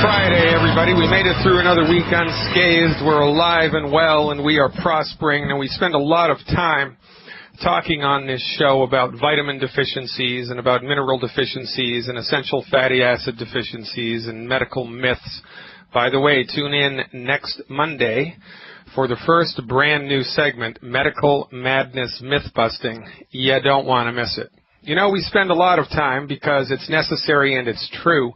Friday, everybody. We made it through another week unscathed. We're alive and well, and we are prospering. And we spend a lot of time talking on this show about vitamin deficiencies and about mineral deficiencies and essential fatty acid deficiencies and medical myths. By the way, tune in next Monday for the first brand new segment, Medical Madness Myth Busting. You don't want to miss it. You know, we spend a lot of time, because it's necessary and it's true,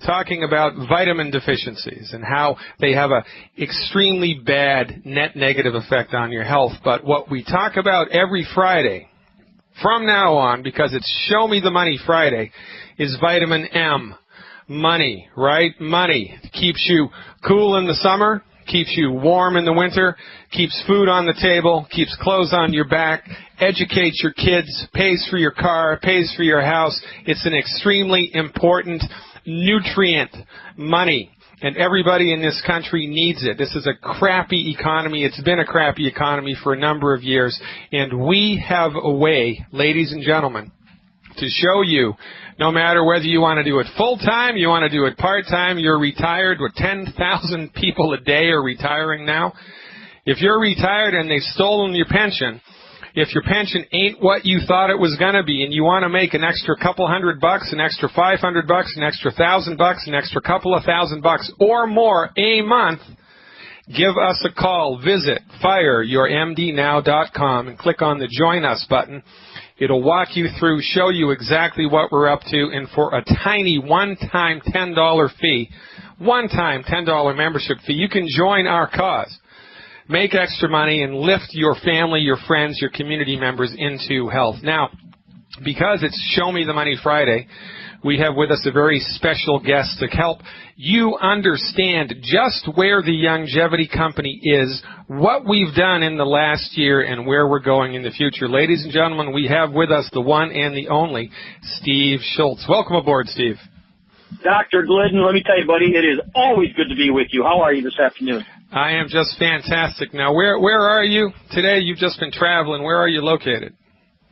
talking about vitamin deficiencies and how they have an extremely bad net negative effect on your health. But what we talk about every Friday from now on, because it's Show Me the Money Friday, is vitamin M. Money, right? Money. Keeps you cool in the summer, keeps you warm in the winter, keeps food on the table, keeps clothes on your back, educates your kids, pays for your car, pays for your house. It's an extremely important nutrient, money, and everybody in this country needs it. This is a crappy economy. It's been a crappy economy for a number of years, and we have a way, ladies and gentlemen, to show you, no matter whether you want to do it full-time, you want to do it part-time, you're retired, with 10,000 people a day are retiring now. If you're retired and they've stolen your pension, if your pension ain't what you thought it was going to be, and you want to make an extra couple $100, an extra $500, an extra $1,000, an extra couple of $1,000 or more a month, give us a call. Visit fireyourmdnow.com and click on the Join Us button. It'll walk you through, show you exactly what we're up to, and for a tiny one-time $10 fee, one-time $10 membership fee, you can join our cause. Make extra money and lift your family, your friends, your community members into health. Now, because it's Show Me the Money Friday, we have with us a very special guest to help you understand just where the Longevity Company is, what we've done in the last year, and where we're going in the future. Ladies and gentlemen, we have with us the one and the only Steve Schultz. Welcome aboard, Steve. Dr. Glidden, let me tell you, buddy, it is always good to be with you. How are you this afternoon? I am just fantastic. Now, where are you today? You've just been traveling. Where are you located?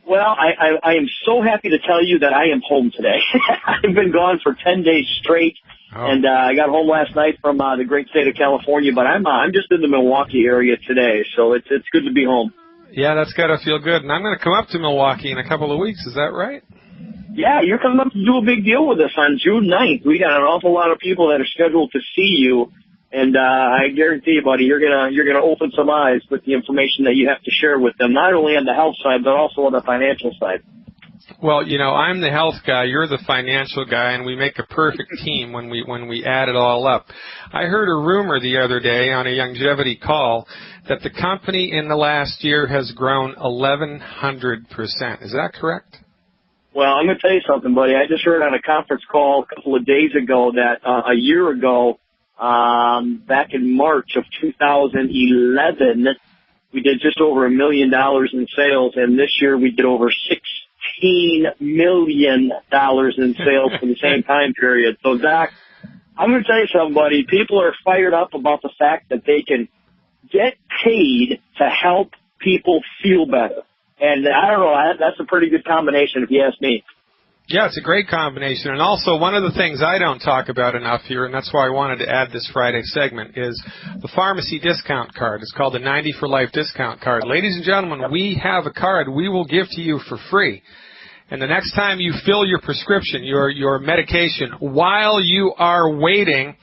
Well, I am so happy to tell you that I am home today. I've been gone for 10 days straight, and I got home last night from the great state of California, but I'm just in the Milwaukee area today, so it's good to be home. Yeah, that's got to feel good. And I'm going to come up to Milwaukee in a couple of weeks. Is that right? Yeah, you're coming up to do a big deal with us on June 9th. We got an awful lot of people that are scheduled to see you. And I guarantee you, buddy, you're gonna open some eyes with the information that you have to share with them, not only on the health side, but also on the financial side. Well, you know, I'm the health guy, you're the financial guy, and we make a perfect team when we add it all up. I heard a rumor the other day on a longevity call that the company in the last year has grown 1,100%. Is that correct? Well, I'm going to tell you something, buddy. I just heard on a conference call a couple of days ago that a year ago, back in March of 2011, we did just over $1 million in sales, and this year we did over $16 million in sales for the same time period. So, Doc, I'm going to tell you something, buddy. People are fired up about the fact that they can get paid to help people feel better. And I don't know, that's a pretty good combination if you ask me. Yeah, it's a great combination. And also, one of the things I don't talk about enough here, and that's why I wanted to add this Friday segment, is the pharmacy discount card. It's called the 90 for Life discount card. Ladies and gentlemen, we have a card we will give to you for free. And the next time you fill your prescription, your medication, while you are waiting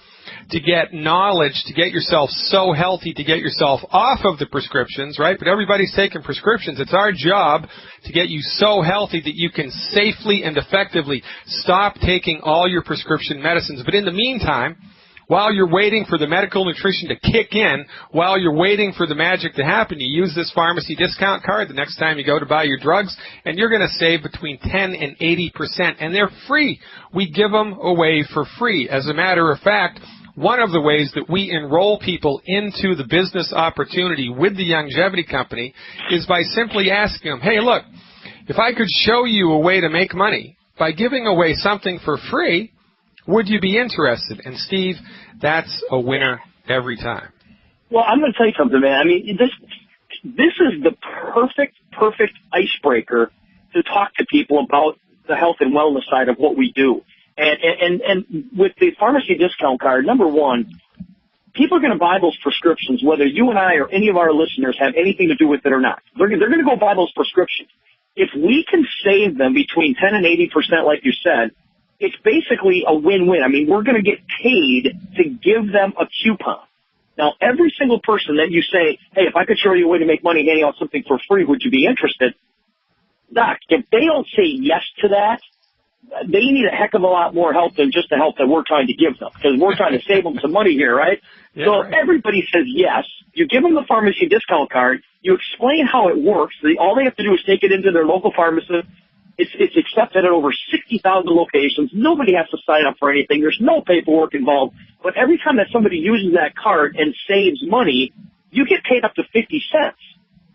to get knowledge, to get yourself so healthy, to get yourself off of the prescriptions, right? But everybody's taking prescriptions. It's our job to get you so healthy that you can safely and effectively stop taking all your prescription medicines. But in the meantime, while you're waiting for the medical nutrition to kick in, while you're waiting for the magic to happen, you use this pharmacy discount card the next time you go to buy your drugs, and you're going to save between 10 and 80%, and they're free. We give them away for free. As a matter of fact, one of the ways that we enroll people into the business opportunity with the Longevity Company is by simply asking them, hey, look, if I could show you a way to make money by giving away something for free, would you be interested? And, Steve, that's a winner every time. Well, I'm going to tell you something, man. I mean, this is the perfect icebreaker to talk to people about the health and wellness side of what we do. And with the pharmacy discount card, number one, people are going to buy those prescriptions whether you and I or any of our listeners have anything to do with it or not. They're going to go buy those prescriptions. If we can save them between 10 and 80%, like you said, it's basically a win-win. I mean, we're going to get paid to give them a coupon. Now, every single person that you say, hey, if I could show you a way to make money handing out something for free, would you be interested? Doc, if they don't say yes to that, they need a heck of a lot more help than just the help that we're trying to give them, because we're trying to save them some money here, right? Yeah, so right. If everybody says yes, you give them the pharmacy discount card, you explain how it works. All they have to do is take it into their local pharmacist. It's accepted at over 60,000 locations. Nobody has to sign up for anything. There's no paperwork involved. But every time that somebody uses that card and saves money, you get paid up to 50 cents.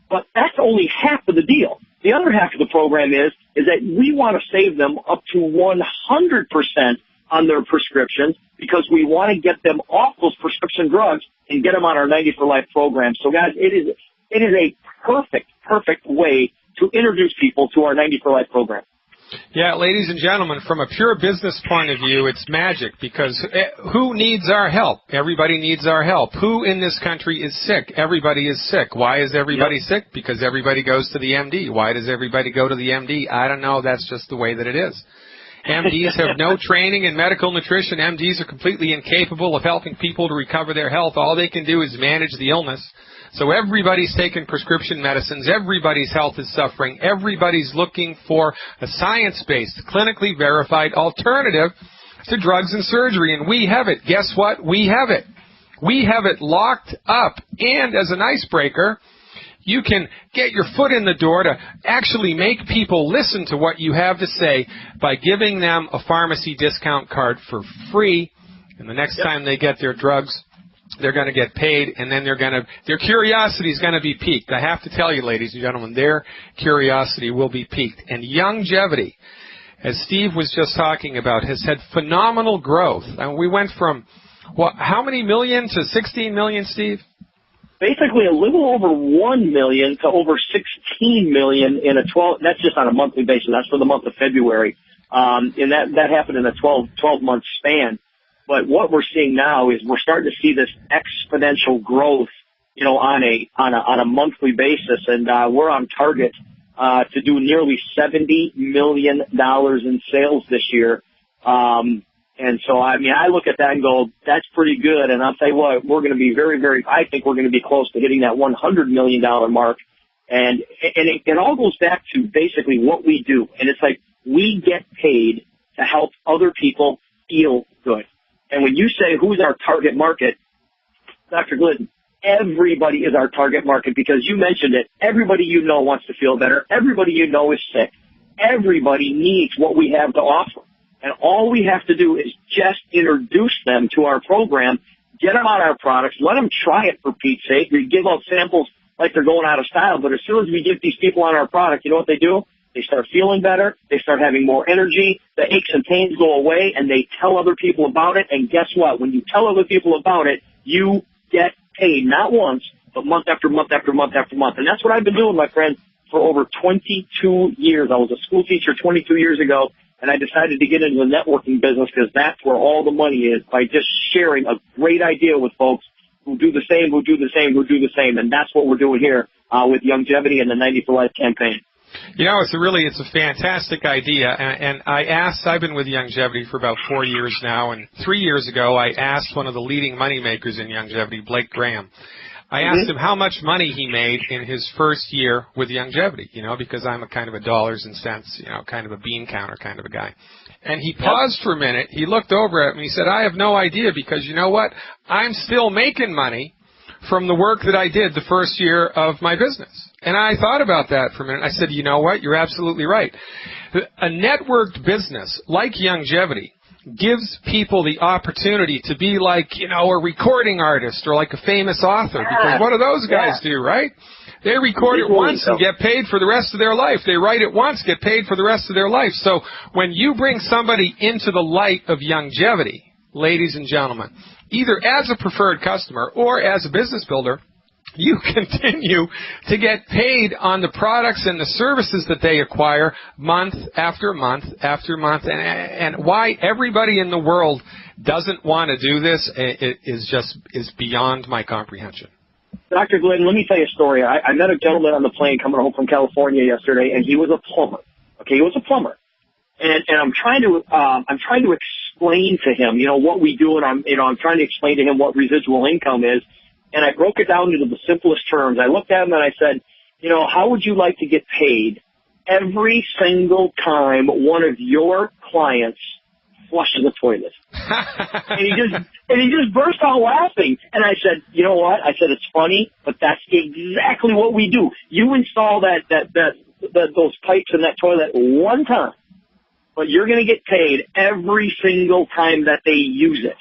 But that's only half of the deal. The other half of the program is that we want to save them up to 100% on their prescriptions, because we want to get them off those prescription drugs and get them on our 90 for Life program. So, guys, it is a perfect way to introduce people to our 90 for Life program. Yeah, ladies and gentlemen, from a pure business point of view, it's magic, because who needs our help? Everybody needs our help. Who in this country is sick? Everybody is sick. Why is everybody sick? Because everybody goes to the MD. Why does everybody go to the MD? I don't know. That's just the way that it is. MDs have no training in medical nutrition. MDs are completely incapable of helping people to recover their health. All they can do is manage the illness. So everybody's taking prescription medicines. Everybody's health is suffering. Everybody's looking for a science-based, clinically verified alternative to drugs and surgery. And we have it. Guess what? We have it. We have it locked up. And as an icebreaker, you can get your foot in the door to actually make people listen to what you have to say by giving them a pharmacy discount card for free. And the next time they get their drugs, they're going to get paid, and then their curiosity is going to be piqued. I have to tell you, ladies and gentlemen, their curiosity will be piqued. And longevity, as Steve was just talking about, has had phenomenal growth. And we went from, how many million to 16 million, Steve? Basically a little over 1 million to over 16 million in a 12, that's just on a monthly basis. That's for the month of February. And that happened in a 12-month span. But what we're seeing now is we're starting to see this exponential growth, on a monthly basis, and we're on target to do nearly $70 million in sales this year. And so, I mean, I look at that and go, that's pretty good. And I'll tell you what, we're going to be I think we're going to be close to hitting that $100 million mark. And it all goes back to basically what we do. And it's like we get paid to help other people feel good. And when you say who's our target market, Dr. Glidden, everybody is our target market, because you mentioned it. Everybody you know wants to feel better. Everybody you know is sick. Everybody needs what we have to offer. And all we have to do is just introduce them to our program, get them on our products, let them try it for Pete's sake. We give out samples like they're going out of style, but as soon as we get these people on our product, you know what they do? They start feeling better. They start having more energy. The aches and pains go away, and they tell other people about it. And guess what? When you tell other people about it, you get paid, not once, but month after month after month after month. And that's what I've been doing, my friend, for over 22 years. I was a school teacher 22 years ago, and I decided to get into the networking business because that's where all the money is, by just sharing a great idea with folks who do the same, who do the same, who do the same. And that's what we're doing here with Longevity and the 90 for Life campaign. It's a fantastic idea, and I've been with Longevity for about 4 years now, and 3 years ago I asked one of the leading money makers in Longevity, Blake Graham. I asked him how much money he made in his first year with Longevity, because I'm a kind of a dollars and cents, kind of a bean counter kind of a guy. And he paused for a minute, he looked over at me, he said, I have no idea, because you know what? I'm still making money from the work that I did the first year of my business. And I thought about that for a minute. I said, you know what? You're absolutely right. A networked business like Longevity gives people the opportunity to be like, a recording artist or like a famous author. Because what do those guys do, right? They record it once and get paid for the rest of their life. They write it once, get paid for the rest of their life. So when you bring somebody into the light of Longevity, ladies and gentlemen, either as a preferred customer or as a business builder, you continue to get paid on the products and the services that they acquire month after month after month. And why everybody in the world doesn't want to do this is beyond my comprehension. Dr. Glidden, let me tell you a story. I met a gentleman on the plane coming home from California yesterday, and he was a plumber. Okay, he was a plumber. And I'm trying to explain to him, what we do, and I'm trying to explain to him what residual income is. And I broke it down into the simplest terms. I looked at him and I said, how would you like to get paid every single time one of your clients flushes the toilet? and he just burst out laughing. And I said, you know what? I said, it's funny, but that's exactly what we do. You install those pipes in that toilet one time, but you're going to get paid every single time that they use it.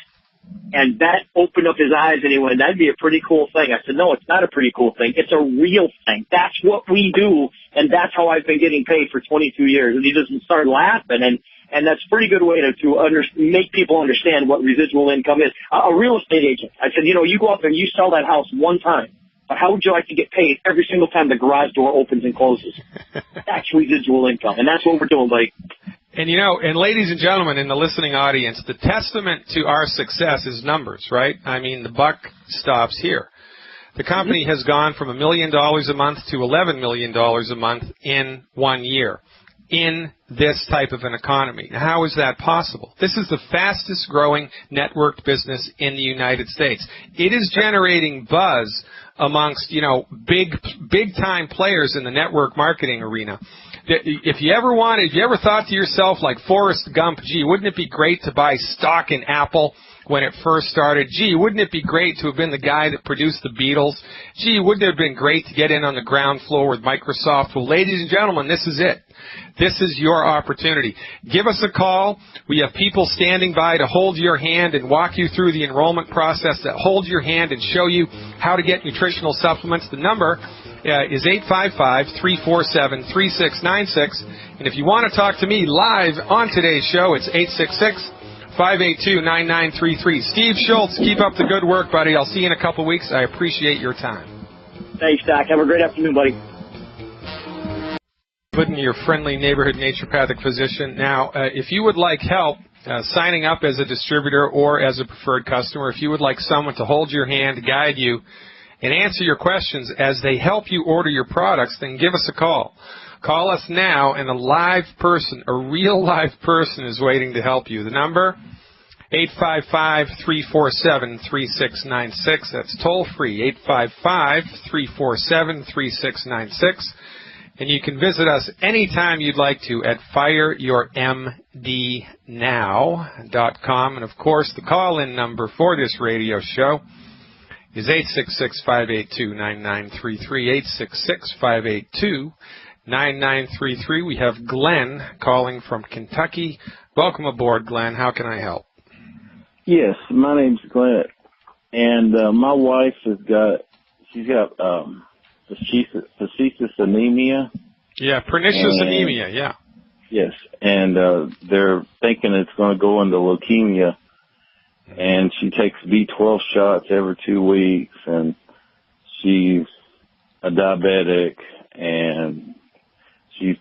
And that opened up his eyes, and he went, that'd be a pretty cool thing. I said, no, it's not a pretty cool thing. It's a real thing. That's what we do, and that's how I've been getting paid for 22 years. And he just started laughing, and that's a pretty good way to make people understand what residual income is. A real estate agent, I said, you go up there and you sell that house one time, but how would you like to get paid every single time the garage door opens and closes? That's residual income, and that's what we're doing, buddy. And and ladies and gentlemen in the listening audience, the testament to our success is numbers, right? I mean, the buck stops here. The company has gone from $1 million a month to $11 million a month in 1 year in this type of an economy. Now, how is that possible? This is the fastest growing networked business in the United States. It is generating buzz amongst, big time players in the network marketing arena. If you ever thought to yourself, like Forrest Gump, gee, wouldn't it be great to buy stock in Apple when it first started? Gee, wouldn't it be great to have been the guy that produced the Beatles? Gee, wouldn't it have been great to get in on the ground floor with Microsoft? Well, ladies and gentlemen, this is it. This is your opportunity. Give us a call. We have people standing by to hold your hand and walk you through the enrollment process, that hold your hand and show you how to get nutritional supplements. The number is 855-347-3696. And if you want to talk to me live on today's show, it's 866-582-9933. Steve Schultz, keep up the good work, buddy. I'll see you in a couple weeks. I appreciate your time. Thanks, Doc. Have a great afternoon, buddy. Glidden, your friendly neighborhood naturopathic physician. Now, if you would like help signing up as a distributor or as a preferred customer, if you would like someone to hold your hand, guide you, and answer your questions as they help you order your products, then give us a call. Call us now, and a real live person is waiting to help you. The number, 855-347-3696. That's toll free, 855-347-3696. And you can visit us anytime you'd like to at fireyourmdnow.com. And, of course, the call-in number for this radio show is 866-582-9933, 866-582-9933. We have Glenn calling from Kentucky. Welcome aboard, Glenn. How can I help? Yes, my name's Glenn, and my wife she's got facetious anemia. Yeah, pernicious anemia, yeah. Yes, and they're thinking it's going to go into leukemia. And she takes B12 shots every 2 weeks, and she's a diabetic, and she's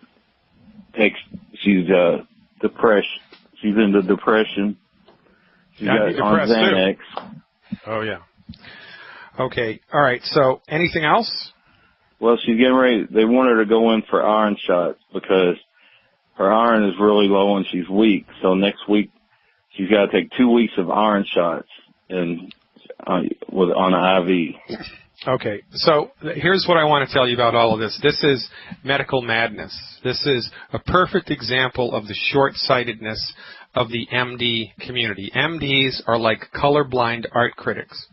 depressed. She's into depression. She's got on Xanax. Oh yeah. Okay. All right. So anything else? Well, she's getting ready. They want her to go in for iron shots because her iron is really low and she's weak. So next week, she's got to take 2 weeks of iron shots on an IV. Okay, so here's what I want to tell you about all of this. This is medical madness. This is a perfect example of the short-sightedness of the MD community. MDs are like colorblind art critics.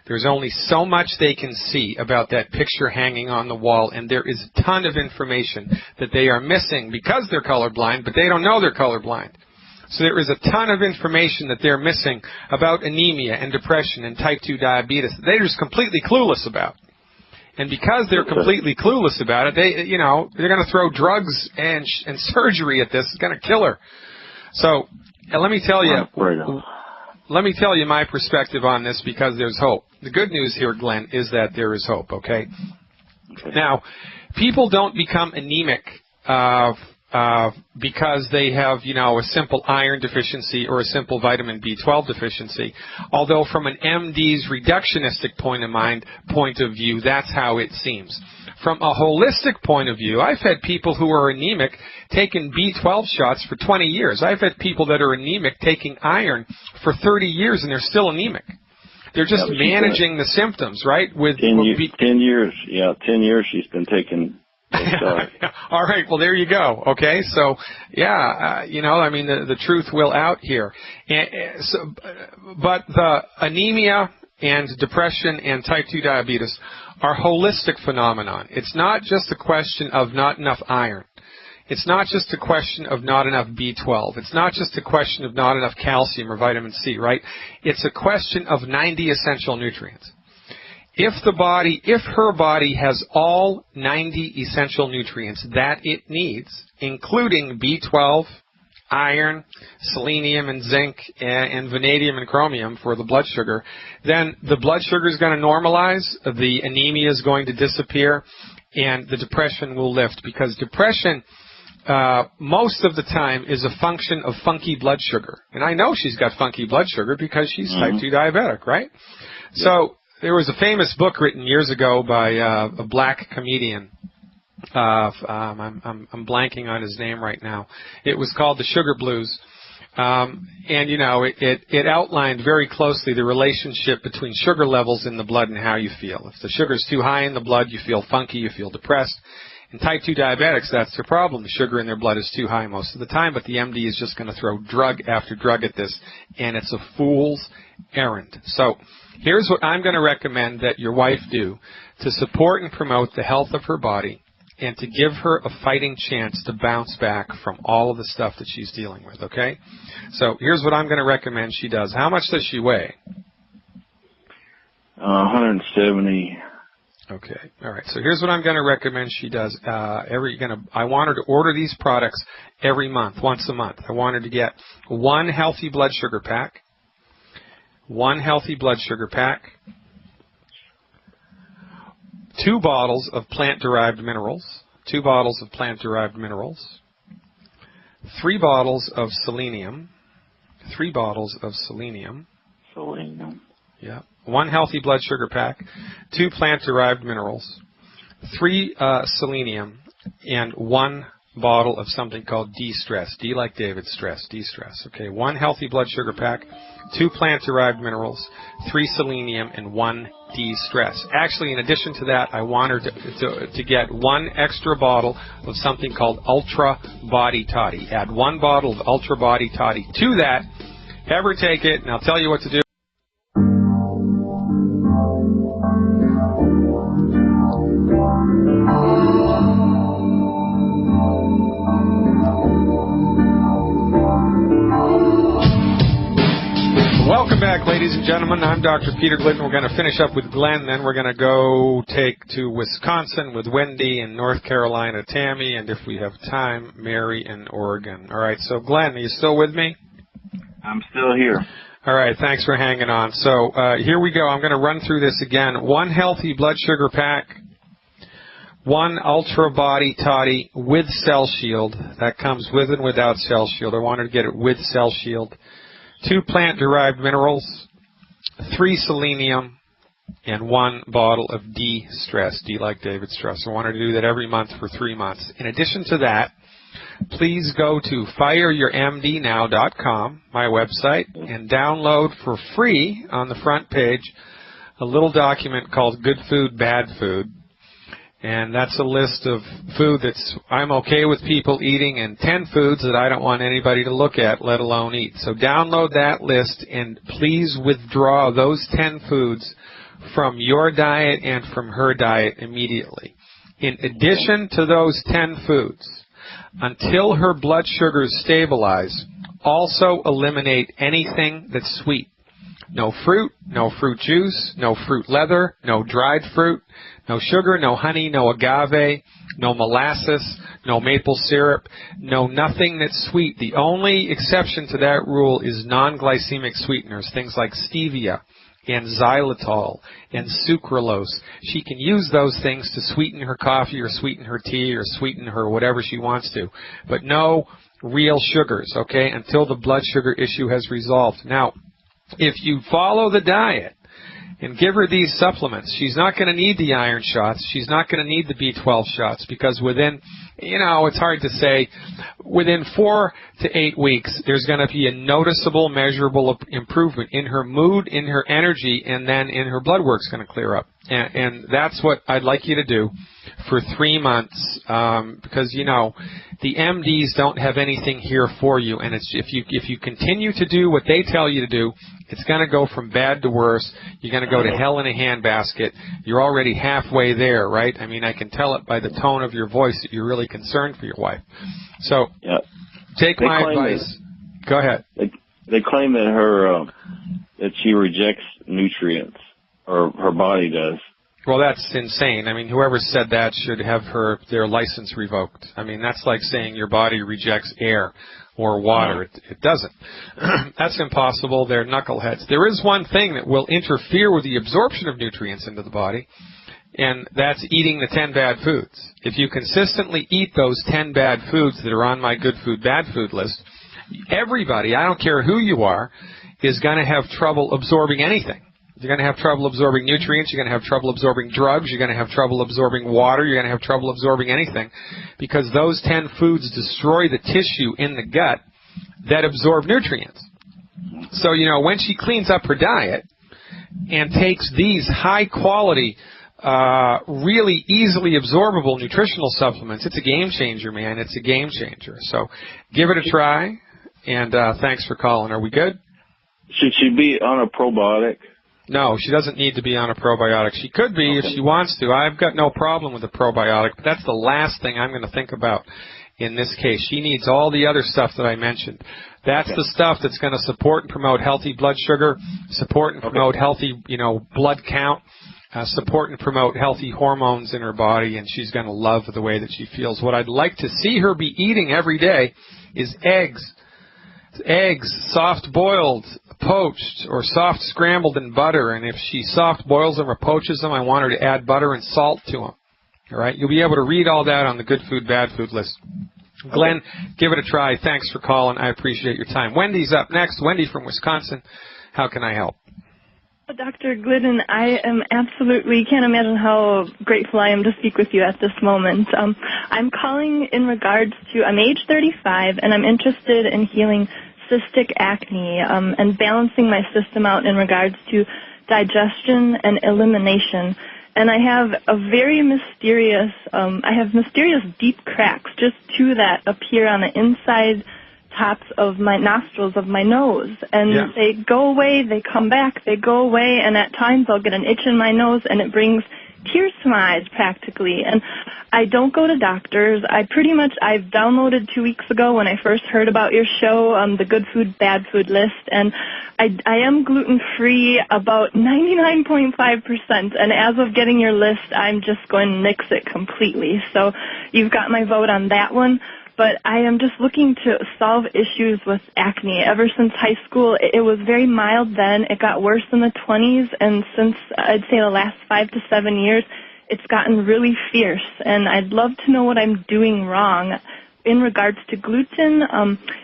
There's only so much they can see about that picture hanging on the wall, and there is a ton of information that they are missing because they're colorblind, but they don't know they're colorblind. So there is a ton of information that they're missing about anemia and depression and type 2 diabetes that they're just completely clueless about. And because they're completely clueless about it, they're going to throw drugs and surgery at this. It's going to kill her. So let me tell you my perspective on this, because there's hope. The good news here, Glenn, is that there is hope, okay? Now, people don't become anemic because they have, a simple iron deficiency or a simple vitamin B12 deficiency. Although from an MD's reductionistic point of view, that's how it seems. From a holistic point of view, I've had people who are anemic taking B12 shots for 20 years. I've had people that are anemic taking iron for 30 years and they're still anemic. They're just managing the symptoms, right? With 10 years. Yeah, 10 years she's been taking those shots. All right, well, there you go. Okay, so, the truth will out here. But the anemia and depression and type 2 diabetes are holistic phenomenon. It's not just a question of not enough iron. It's not just a question of not enough B12. It's not just a question of not enough calcium or vitamin C, right? It's a question of 90 essential nutrients. If her body has all 90 essential nutrients that it needs, including B12, iron, selenium and zinc, and vanadium and chromium for the blood sugar, then the blood sugar is going to normalize, the anemia is going to disappear, and the depression will lift, because depression most of the time is a function of funky blood sugar. And I know she's got funky blood sugar because she's type 2 diabetic, right? Yeah. So there was a famous book written years ago by a black comedian. I'm blanking on his name right now. It was called The Sugar Blues. It outlined very closely the relationship between sugar levels in the blood and how you feel. If the sugar's too high in the blood, you feel funky, you feel depressed. In type 2 diabetics, that's their problem. The sugar in their blood is too high most of the time, but the MD is just going to throw drug after drug at this, and it's a fool's errand. So here's what I'm going to recommend that your wife do to support and promote the health of her body and to give her a fighting chance to bounce back from all of the stuff that she's dealing with, okay? So here's what I'm going to recommend she does. How much does she weigh? 170. Okay. All right. So here's what I'm going to recommend she does. I want her to order these products every month, once a month. I want her to get one healthy blood sugar pack, 2 bottles of plant-derived minerals, 3 bottles of selenium, Selenium. Yeah. 1 healthy blood sugar pack, 2 plant-derived minerals, 3 selenium, and 1 bottle of something called D-stress. D like David, stress, D-stress. Okay, 1 healthy blood sugar pack, 2 plant-derived minerals, 3 selenium, and 1 D-stress. Actually, in addition to that, I want her to get 1 extra bottle of something called Ultra Body Toddy. Add 1 bottle of Ultra Body Toddy to that. Have her take it, and I'll tell you what to do. Welcome back, ladies and gentlemen. I'm Dr. Peter Glidden. We're going to finish up with Glenn, then we're going to go take to Wisconsin with Wendy, and North Carolina, Tammy, and if we have time, Mary in Oregon. All right, so Glenn, are you still with me? I'm still here. All right, thanks for hanging on. So here we go. I'm going to run through this again. 1 healthy blood sugar pack, 1 Ultra Body Toddy with Cell Shield. That comes with and without Cell Shield. I wanted to get it with Cell Shield. 2 plant-derived minerals, 3 selenium, and 1 bottle of D-stress, D like David stress. I wanted to do that every month for 3 months. In addition to that, please go to fireyourmdnow.com, my website, and download for free on the front page a little document called Good Food, Bad Food. And that's a list of food I'm okay with people eating, and 10 foods that I don't want anybody to look at, let alone eat. So download that list, and please withdraw those 10 foods from your diet and from her diet immediately. In addition to those 10 foods, until her blood sugars stabilize, also eliminate anything that's sweet. No fruit juice, no fruit leather, no dried fruit, no sugar, no honey, no agave, no molasses, no maple syrup, no nothing that's sweet. The only exception to that rule is non-glycemic sweeteners, things like stevia and xylitol and sucralose. She can use those things to sweeten her coffee or sweeten her tea or sweeten her whatever she wants to. But no real sugars, okay, until the blood sugar issue has resolved. Now, if you follow the diet and give her these supplements, she's not going to need the iron shots. She's not going to need the B12 shots because within, it's hard to say, within 4 to 8 weeks, there's going to be a noticeable, measurable improvement in her mood, in her energy, and then in her blood work's going to clear up. And that's what I'd like you to do for 3 months because, the MDs don't have anything here for you. And it's if you continue to do what they tell you to do, it's going to go from bad to worse. You're going to go to hell in a handbasket. You're already halfway there, right? I mean, I can tell it by the tone of your voice that you're really concerned for your wife. So take my advice. Go ahead. They claim that that she rejects nutrients, or her body does. Well, that's insane. I mean, whoever said that should have their license revoked. I mean, that's like saying your body rejects air or water. It doesn't. That's impossible. They're knuckleheads. There is one thing that will interfere with the absorption of nutrients into the body, and that's eating the 10 bad foods. If you consistently eat those 10 bad foods that are on my good food, bad food list, everybody, I don't care who you are, is going to have trouble absorbing anything. You're going to have trouble absorbing nutrients. You're going to have trouble absorbing drugs. You're going to have trouble absorbing water. You're going to have trouble absorbing anything because those 10 foods destroy the tissue in the gut that absorb nutrients. So, when she cleans up her diet and takes these high-quality, really easily absorbable nutritional supplements, it's a game changer, man. It's a game changer. So give it a try, and thanks for calling. Are we good? Should she be on a probiotic? No, she doesn't need to be on a probiotic. She could be if she wants to. I've got no problem with a probiotic, but that's the last thing I'm going to think about in this case. She needs all the other stuff that I mentioned. That's the stuff that's going to support and promote healthy blood sugar, support and promote healthy, blood count, support and promote healthy hormones in her body, and she's going to love the way that she feels. What I'd like to see her be eating every day is eggs, soft-boiled, poached, or soft scrambled in butter. And if she soft boils them or poaches them, I want her to add butter and salt to them. All right? You'll be able to read all that on the good food, bad food list. Glenn, give it a try. Thanks for calling. I appreciate your time. Wendy's up next. Wendy from Wisconsin. How can I help? Dr. Glidden, I am absolutely can't imagine how grateful I am to speak with you at this moment. I'm calling in regards to, I'm age 35, and I'm interested in healing cystic acne and balancing my system out in regards to digestion and elimination. And I have a very mysterious, mysterious deep cracks, just two that appear on the inside tops of my nostrils of my nose. And they go away, they come back, they go away, and at times I'll get an itch in my nose, and it brings tears to my eyes practically. And I don't go to doctors. I've downloaded 2 weeks ago when I first heard about your show, the Good Food, Bad Food list, and I am gluten-free about 99.5%, and as of getting your list, I'm just going to nix it completely. So you've got my vote on that one. But I am just looking to solve issues with acne. Ever since high school, it was very mild then. It got worse in the 20s, and since, I'd say, the last 5 to 7 years, it's gotten really fierce. And I'd love to know what I'm doing wrong. In regards to gluten,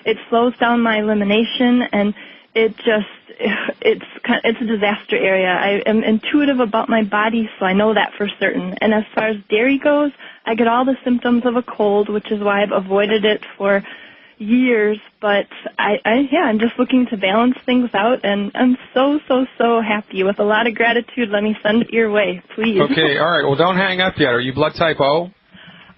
it slows down my elimination, and it's a disaster area. I am intuitive about my body, so I know that for certain. And as far as dairy goes, I get all the symptoms of a cold, which is why I've avoided it for years. But I'm just looking to balance things out, and I'm so happy. With a lot of gratitude, let me send it your way, please. Okay, all right. Well, don't hang up yet. Are you blood type O?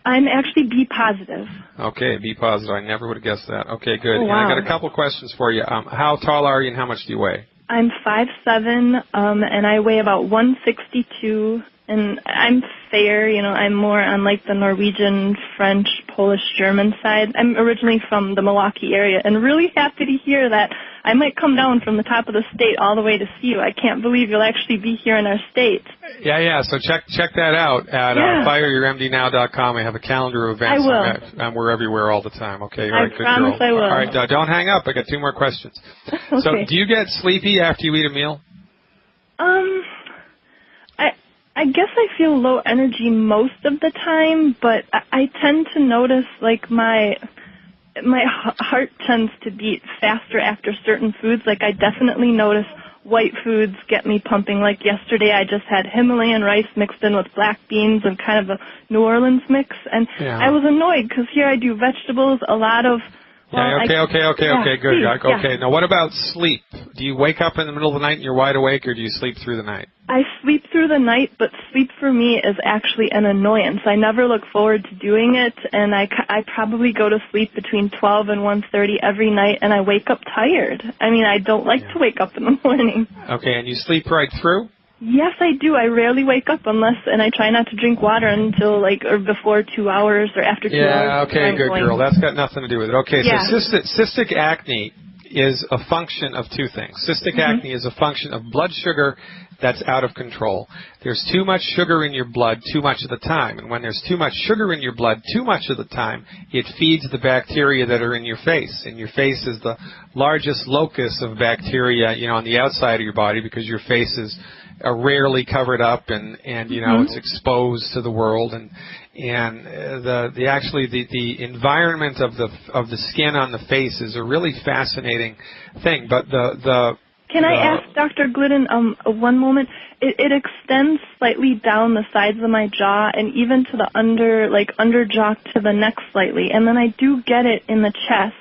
I'm actually B positive. Okay, B positive. I never would have guessed that. Okay, good. Oh, wow. And I got a couple questions for you. How tall are you and how much do you weigh? I'm 5'7", and I weigh about 162, and I'm fair. I'm more on like the Norwegian, French, Polish, German side. I'm originally from the Milwaukee area, and really happy to hear that I might come down from the top of the state all the way to see you. I can't believe you'll actually be here in our state. Yeah. So check that out at fireyourmdnow.com. I have a calendar of events. I will. We're everywhere all the time. Okay, all right, I good promise girl. I will. All right, don't hang up. I got 2 more questions. Okay. So, do you get sleepy after you eat a meal? I guess I feel low energy most of the time, but I tend to notice like my heart tends to beat faster after certain foods. Like I definitely notice white foods get me pumping. Like yesterday I just had Himalayan rice mixed in with black beans and kind of a New Orleans mix. And I was annoyed because here I do vegetables, a lot of... Well, Okay, good. Please, okay, now what about sleep? Do you wake up in the middle of the night and you're wide awake, or do you sleep through the night? I sleep through the night, but sleep for me is actually an annoyance. I never look forward to doing it, and I probably go to sleep between 12 and 1:30 every night, and I wake up tired. I mean, I don't like to wake up in the morning. Okay, and you sleep right through? Yes, I do. I rarely wake up and I try not to drink water until or before 2 hours or after 2 hours. Yeah, okay, good girl. That's got nothing to do with it. Okay, so cystic acne is a function of two things. Cystic acne is a function of blood sugar that's out of control. There's too much sugar in your blood too much of the time. And when there's too much sugar in your blood too much of the time, it feeds the bacteria that are in your face. And your face is the largest locus of bacteria, on the outside of your body, because your face is rarely covered up and it's exposed to the world, and the environment of the skin on the face is a really fascinating thing. But Can I ask Dr. Glidden one moment? It extends slightly down the sides of my jaw and even to the under jaw to the neck slightly, and then I do get it in the chest.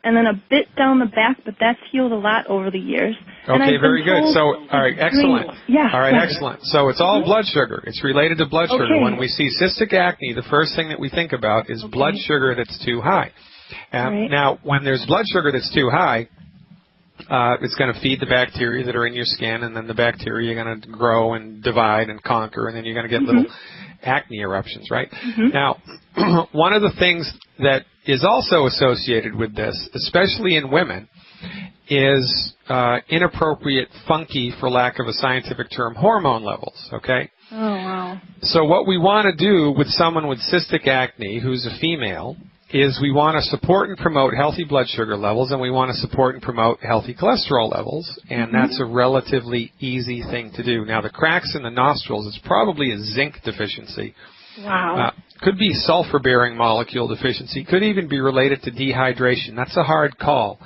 And then a bit down the back, but that's healed a lot over the years. Okay, very good. So, all right, excellent. Yeah. All right, excellent. So it's all blood sugar. It's related to blood sugar. When we see cystic acne, the first thing that we think about is blood sugar that's too high. Now, when there's blood sugar that's too high, it's going to feed the bacteria that are in your skin, and then the bacteria are going to grow and divide and conquer, and then you're going to get little acne eruptions, right? Now, one of the things that is also associated with this, especially in women, is inappropriate, funky, for lack of a scientific term, hormone levels, okay? Oh, wow. So what we want to do with someone with cystic acne who's a female is we want to support and promote healthy blood sugar levels, and we want to support and promote healthy cholesterol levels, and that's a relatively easy thing to do. Now, the cracks in the nostrils is probably a zinc deficiency. Wow. Could be sulfur-bearing molecule deficiency. Could even be related to dehydration. That's a hard call.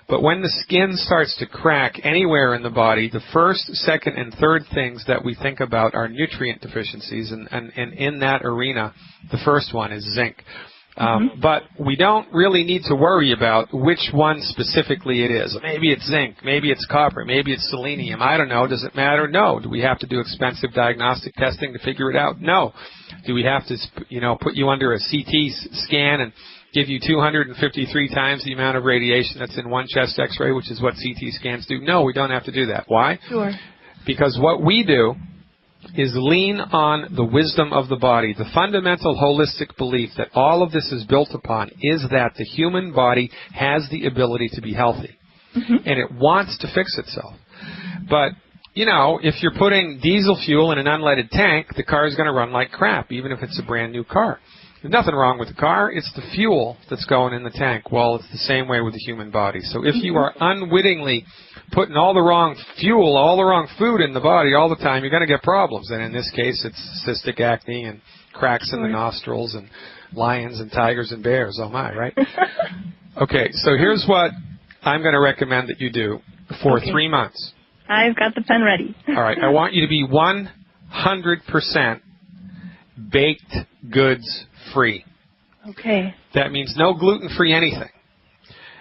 But when the skin starts to crack anywhere in the body, the first, second, and third things that we think about are nutrient deficiencies, and in that arena, the first one is zinc. But we don't really need to worry about which one specifically it is. Maybe it's zinc, maybe it's copper, maybe it's selenium. I don't know. Does it matter? No. Do we have to do expensive diagnostic testing to figure it out? No. Do we have to, put you under a CT scan and give you 253 times the amount of radiation that's in one chest X-ray, which is what CT scans do? No, we don't have to do that. Why? Sure. Because what we do is lean on the wisdom of the body. The fundamental holistic belief that all of this is built upon is that the human body has the ability to be healthy, and it wants to fix itself. But, if you're putting diesel fuel in an unleaded tank, the car is going to run like crap, even if it's a brand new car. There's nothing wrong with the car. It's the fuel that's going in the tank. Well, it's the same way with the human body. So if you are unwittingly putting all the wrong fuel, all the wrong food in the body all the time, you're going to get problems. And in this case, it's cystic acne and cracks in the nostrils and lions and tigers and bears. Oh, my, right? Okay, so here's what I'm going to recommend that you do for 3 months. I've got the pen ready. All right, I want you to be 100% baked goods free. Okay. That means no gluten-free anything.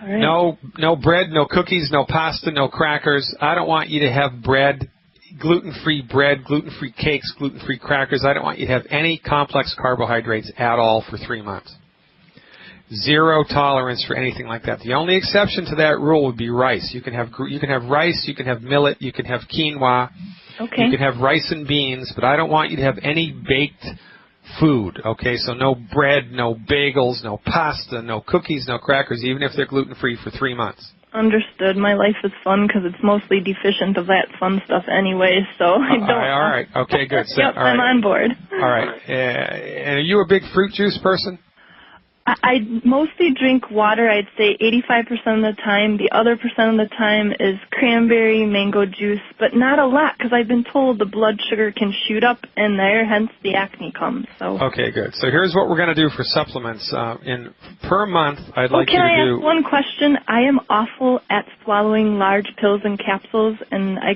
All right. No bread, no cookies, no pasta, no crackers. I don't want you to have bread, gluten-free cakes, gluten-free crackers. I don't want you to have any complex carbohydrates at all for 3 months. Zero tolerance for anything like that. The only exception to that rule would be rice. You can have rice, you can have millet, you can have quinoa, you can have rice and beans, but I don't want you to have any baked food, okay? So no bread, no bagels, no pasta, no cookies, no crackers, even if they're gluten-free for 3 months. Understood. My life is fun because it's mostly deficient of that fun stuff anyway, so I don't... All right. Okay, good. So, yep, all right. I'm on board. All right. And are you a big fruit juice person? I mostly drink water, I'd say 85% of the time. The other percent of the time is cranberry, mango juice, but not a lot because I've been told the blood sugar can shoot up in there, hence the acne comes. So. Okay, good. So here's what we're going to do for supplements. Per month, I'd like you to do... Can I ask one question? I am awful at swallowing large pills and capsules, and I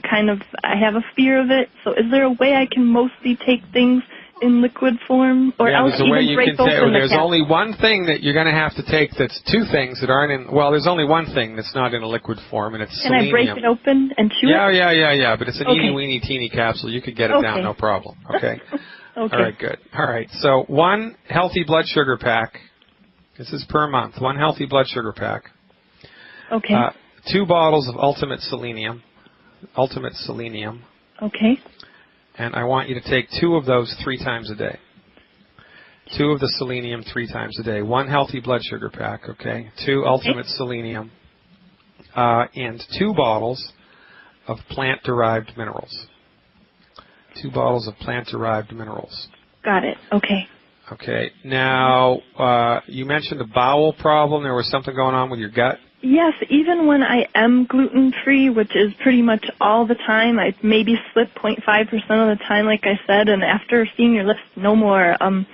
have a fear of it. So is there a way I can mostly take things in liquid form, or else there's a way even you break can open the There's only one thing that you're going to have to take that's two things that aren't in... Well, there's only one thing that's not in a liquid form, and it's selenium. Can I break it open and chew it? Yeah, but it's an eeny-weeny teeny capsule. You could get it down, no problem. Okay? Okay. All right, good. All right, so one healthy blood sugar pack. This is per month. One healthy blood sugar pack. Okay. 2 bottles of Ultimate Selenium. Ultimate Selenium. Okay. And I want you to take 2 of those 3 times a day. 2 of the selenium 3 times a day. 1 healthy blood sugar pack, okay? 2 Ultimate Selenium. And 2 bottles of plant-derived minerals. 2 bottles of plant-derived minerals. Got it. Okay. Okay. Now, you mentioned a bowel problem. There was something going on with your gut. Yes, even when I am gluten-free, which is pretty much all the time, I maybe slip 0.5% of the time, like I said, and after seeing your list, no more. I'm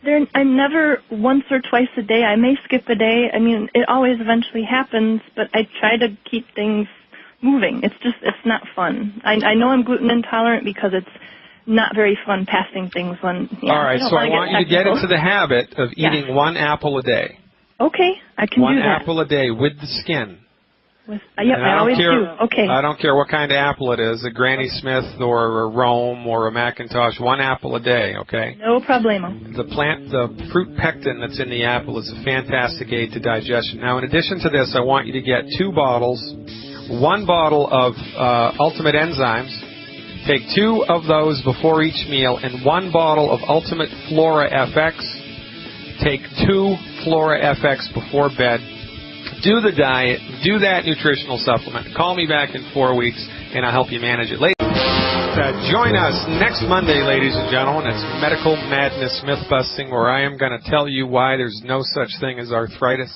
never once or twice a day. I may skip a day. I mean, it always eventually happens, but I try to keep things moving. It's not fun. I know I'm gluten intolerant because it's not very fun passing things when, all right, so I want you to get into the habit of eating 1 apple a day. Okay, I can do that. 1 apple a day with the skin. I always do. Okay. I don't care what kind of apple it is, a Granny Smith or a Rome or a Macintosh, 1 apple a day, okay? No problemo. The fruit pectin that's in the apple is a fantastic aid to digestion. Now, in addition to this, I want you to get 2 bottles, 1 bottle of Ultimate Enzymes. Take 2 of those before each meal, and 1 bottle of Ultimate Flora FX. Take 2 Flora FX before bed. Do the diet. Do that nutritional supplement. Call me back in 4 weeks, and I'll help you manage it. Join us next Monday, ladies and gentlemen. It's Medical Madness Myth-Busting, where I am going to tell you why there's no such thing as arthritis.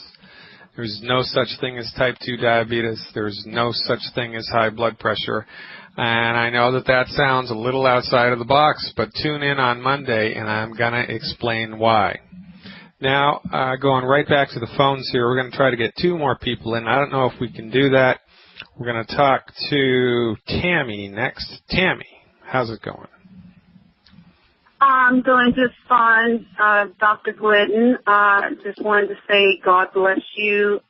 There's no such thing as type 2 diabetes. There's no such thing as high blood pressure. And I know that sounds a little outside of the box, but tune in on Monday, and I'm going to explain why. Now, going right back to the phones here, we're going to try to get 2 more people in. I don't know if we can do that. We're going to talk to Tammy next. Tammy, how's it going? I'm doing just fine, Dr. Glidden. Just wanted to say God bless you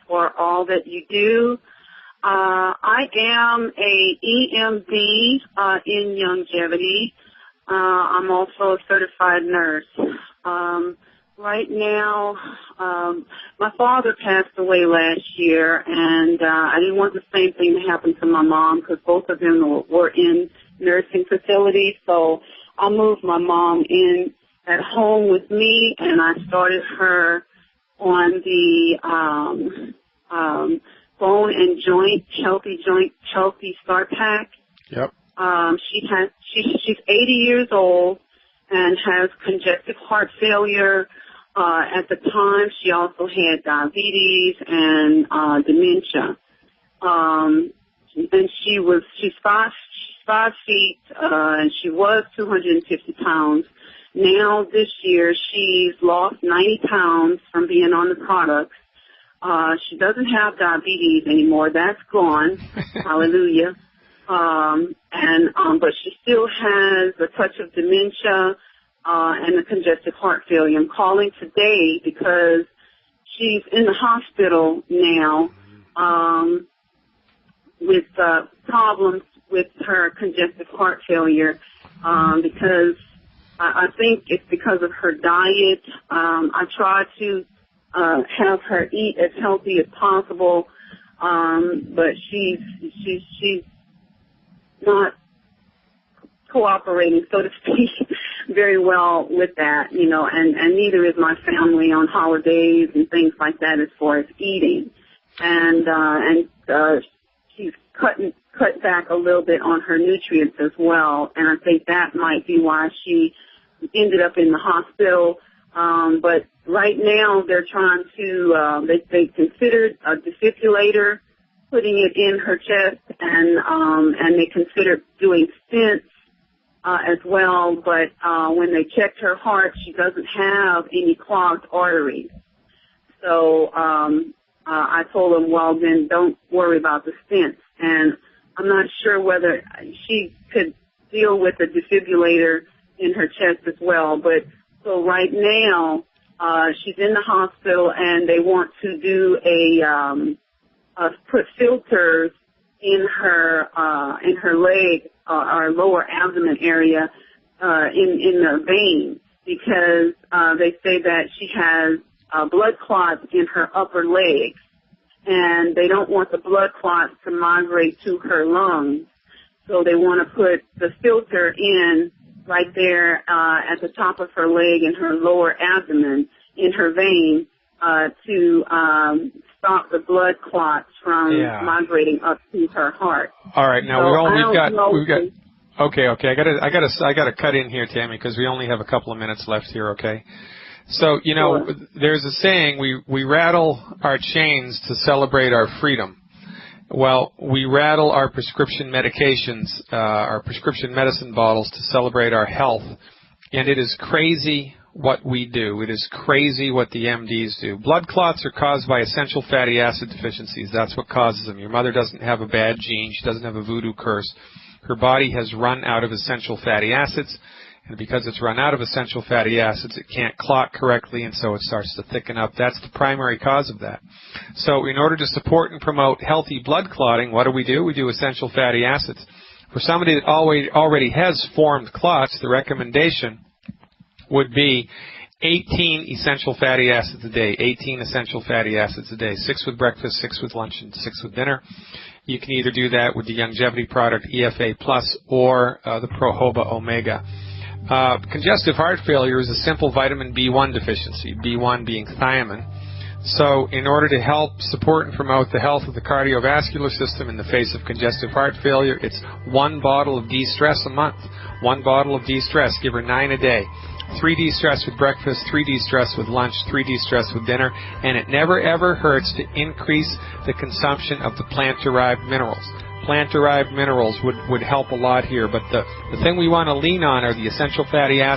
for all that you do. I am a EMD in longevity. I'm also a certified nurse. Right now, my father passed away last year, and I didn't want the same thing to happen to my mom because both of them were in nursing facilities. So I moved my mom in at home with me, and I started her on the bone and joint, healthy start pack. Yep. She's 80 years old and has congestive heart failure. At the time, she also had diabetes and dementia. And she's 5 feet, and she was 250 pounds. Now this year, she's lost 90 pounds from being on the products. She doesn't have diabetes anymore. That's gone. Hallelujah. But she still has a touch of dementia, and a congestive heart failure. I'm calling today because she's in the hospital now, with, problems with her congestive heart failure, because I think it's because of her diet. I try to, have her eat as healthy as possible, but she's not cooperating, so to speak, very well with that, and neither is my family on holidays and things like that as far as eating. And she's cut back a little bit on her nutrients as well, and I think that might be why she ended up in the hospital. But right now they're trying to, they considered a defibrillator, putting it in her chest, and they considered doing stents as well, but when they checked her heart, she doesn't have any clogged arteries. So I told them, well, then don't worry about the stents. And I'm not sure whether she could deal with a defibrillator in her chest as well. But so right now, she's in the hospital, and they want to do put filters in her leg, our lower abdomen area, in the vein, because they say that she has blood clots in her upper legs, and they don't want the blood clots to migrate to her lungs. So they want to put the filter in right there at the top of her leg in her lower abdomen, in her vein, to stop the blood clots from migrating up to her heart. All right, now so we've got. Okay. I gotta cut in here, Tammy, because we only have a couple of minutes left here. Okay. So Sure. there's a saying: we rattle our chains to celebrate our freedom. Well, we rattle our prescription medications, our prescription medicine bottles to celebrate our health, and it is crazy what we do. It is crazy what the MDs do. Blood clots are caused by essential fatty acid deficiencies. That's what causes them. Your mother doesn't have a bad gene. She doesn't have a voodoo curse. Her body has run out of essential fatty acids, and because it's run out of essential fatty acids, it can't clot correctly, and so it starts to thicken up. That's the primary cause of that. So in order to support and promote healthy blood clotting, what do? We do essential fatty acids. For somebody that already has formed clots, the recommendation would be 18 essential fatty acids a day, 18 essential fatty acids a day, 6 with breakfast, 6 with lunch, and 6 with dinner. You can either do that with the longevity product EFA Plus or the Prohoba Omega. Congestive heart failure is a simple vitamin B1 deficiency, B1 being thiamine. So in order to help support and promote the health of the cardiovascular system in the face of congestive heart failure, it's 1 bottle of de-stress a month. 1 bottle of de-stress, give her 9 a day. 3 de-stress with breakfast, 3 de-stress with lunch, 3 de-stress with dinner, and it never ever hurts to increase the consumption of the plant-derived minerals. Plant-derived minerals would help a lot here, but the thing we want to lean on are the essential fatty acids.